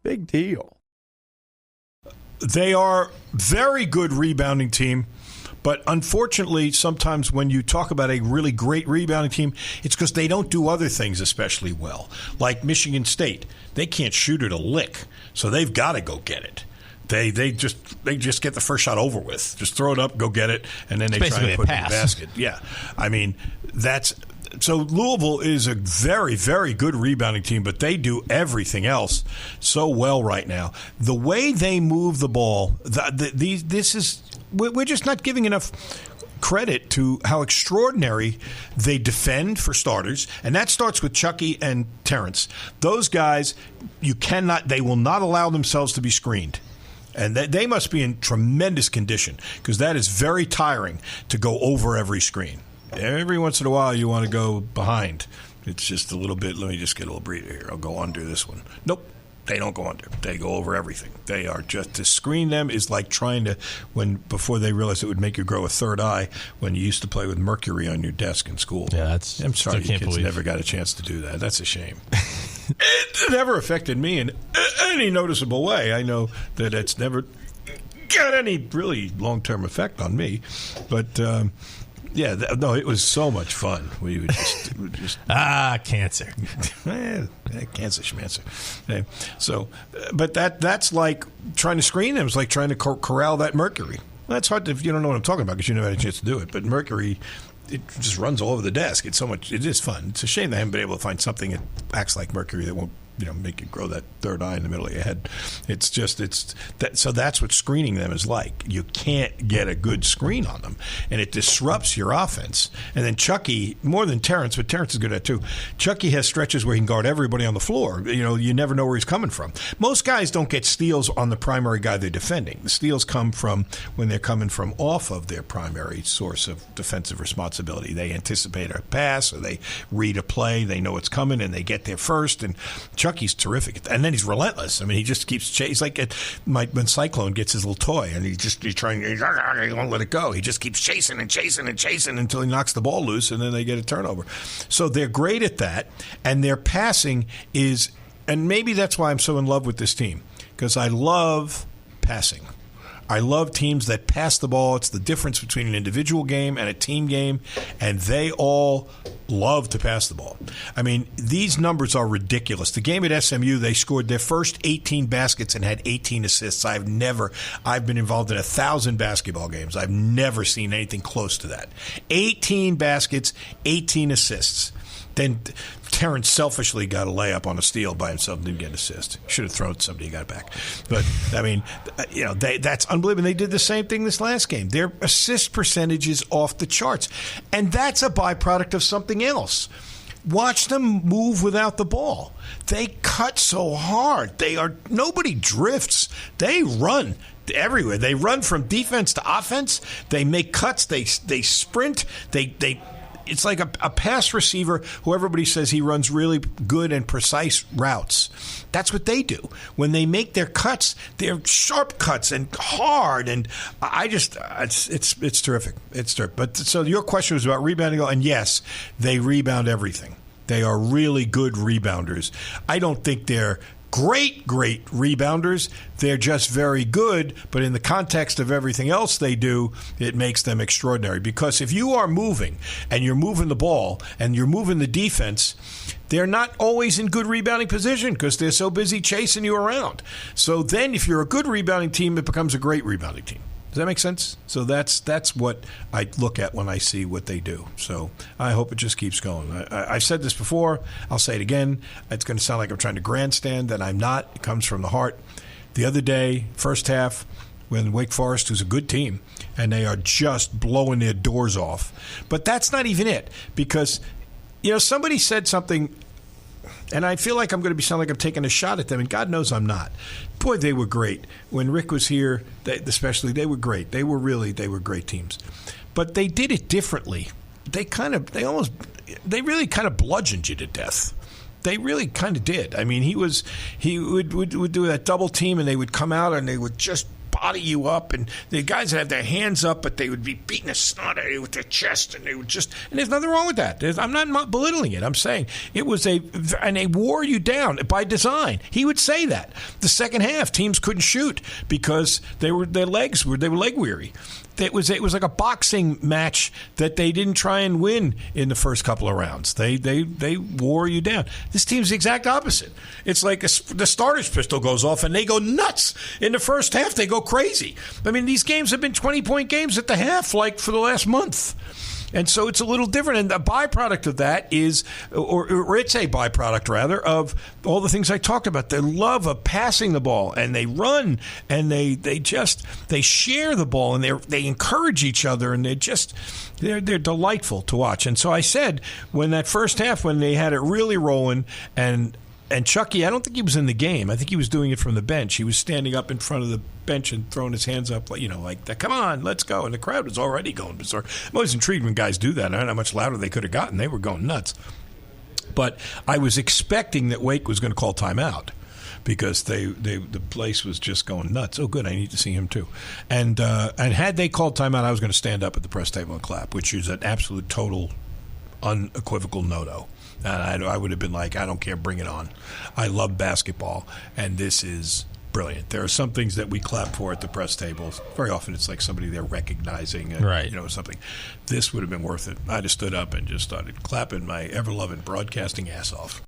Big deal. They are very good rebounding team. But unfortunately, sometimes when you talk about a really great rebounding team, it's because they don't do other things especially well. Like Michigan State, they can't shoot it a lick, so they've got to go get it. They just get the first shot over with. Just throw it up, go get it, and then they try and put it in the basket. Yeah, I mean so Louisville is a very, very good rebounding team, but they do everything else so well right now. The way they move the ball, we're just not giving enough credit to how extraordinary they defend, for starters, and that starts with Chucky and Terrence. Those guys, they will not allow themselves to be screened. And they must be in tremendous condition because that is very tiring to go over every screen. Every once in a while you want to go behind. It's just a little bit, let me just get a little breather here. I'll go under this one. Nope. They don't go under. They go over everything. They are just, to screen them is like trying to, before they realized it would make you grow a third eye when you used to play with mercury on your desk in school. Yeah, I'm sorry you kids never got a chance to do that. That's a shame. It never affected me in any noticeable way. I know that it's never got any really long-term effect on me. But, it was so much fun. We would just cancer. Cancer schmancer. So, but that's like trying to screen them. It's like trying to corral that mercury. Well, that's hard if you don't know what I'm talking about because you never had a chance to do it. But mercury, it just runs all over the desk. It is fun. It's a shame they haven't been able to find something that acts like mercury that won't make you grow that third eye in the middle of your head. So that's what screening them is like. You can't get a good screen on them, and it disrupts your offense. And then Chucky, more than Terrence, but Terrence is good at it too. Chucky has stretches where he can guard everybody on the floor. You never know where he's coming from. Most guys don't get steals on the primary guy they're defending. The steals come from when they're coming from off of their primary source of defensive responsibility. They anticipate a pass, or they read a play, they know it's coming, and they get there first. And Chucky's terrific, and then he's relentless. I mean, he just keeps chasing. He's like when Cyclone gets his little toy, and he won't let it go. He just keeps chasing and chasing and chasing until he knocks the ball loose, and then they get a turnover. So they're great at that, and their passing is, and maybe that's why I'm so in love with this team, because I love passing. I love teams that pass the ball. It's the difference between an individual game and a team game, and they all love to pass the ball. I mean, these numbers are ridiculous. The game at SMU, they scored their first 18 baskets and had 18 assists. I've been involved in 1,000 basketball games. I've never seen anything close to that. 18 baskets, 18 assists. Then Terrence selfishly got a layup on a steal by himself and didn't get an assist. Should have thrown somebody, got it back. But, I mean, that's unbelievable. They did the same thing this last game. Their assist percentage is off the charts. And that's a byproduct of something else. Watch them move without the ball. They cut so hard. Nobody drifts. They run everywhere. They run from defense to offense. They make cuts. They sprint. It's like a pass receiver who everybody says he runs really good and precise routes. That's what they do. When they make their cuts, they're sharp cuts and hard. And it's terrific. It's terrific. But so your question was about rebounding, and yes, they rebound everything. They are really good rebounders. I don't think they're great rebounders. They're just very good, but in the context of everything else they do, it makes them extraordinary. Because if you are moving, and you're moving the ball, and you're moving the defense, they're not always in good rebounding position because they're so busy chasing you around. So then if you're a good rebounding team, it becomes a great rebounding team. Does that make sense? So that's what I look at when I see what they do. So I hope it just keeps going. I've said this before. I'll say it again. It's going to sound like I'm trying to grandstand, and I'm not. It comes from the heart. The other day, first half, when Wake Forest, who's a good team, and they are just blowing their doors off. But that's not even it, because somebody said something, and I feel like I'm going to sound like I'm taking a shot at them, and God knows I'm not. Boy, they were great. When Rick was here, especially, they were great. They were great teams. But they did it differently. They really kind of bludgeoned you to death. They really kind of did. I mean, he would do that double team, and they would come out and they would just body you up, and the guys would have their hands up, but they would be beating the snot out of you with their chest, and they would just, and there's nothing wrong with that. I'm not belittling it. I'm saying it was and they wore you down by design. He would say that. The second half, teams couldn't shoot because their legs were leg weary. It was like a boxing match that they didn't try and win in the first couple of rounds. They wore you down. This team's the exact opposite. It's like the starter's pistol goes off and they go nuts. In the first half, they go crazy. I mean, these games have been 20-point games at the half, like for the last month. And so it's a little different. And the byproduct of that is, or it's a byproduct, rather, of all the things I talked about. Their love of passing the ball, and they run, and they share the ball, and they encourage each other, and they're delightful to watch. And so I said, when that first half, when they had it really rolling, and Chucky, I don't think he was in the game. I think he was doing it from the bench. He was standing up in front of the bench and throwing his hands up, like that. Come on, let's go. And the crowd was already going bizarre. I'm always intrigued when guys do that. I don't know how much louder they could have gotten. They were going nuts. But I was expecting that Wake was going to call timeout because the place was just going nuts. Oh, good, I need to see him too. And had they called timeout, I was going to stand up at the press table and clap, which is an absolute, total, unequivocal no-no. And I would have been like, I don't care, bring it on. I love basketball, and this is brilliant. There are some things that we clap for at the press tables. Very often it's like somebody they're recognizing, something. This would have been worth it. I just stood up and just started clapping my ever-loving broadcasting ass off.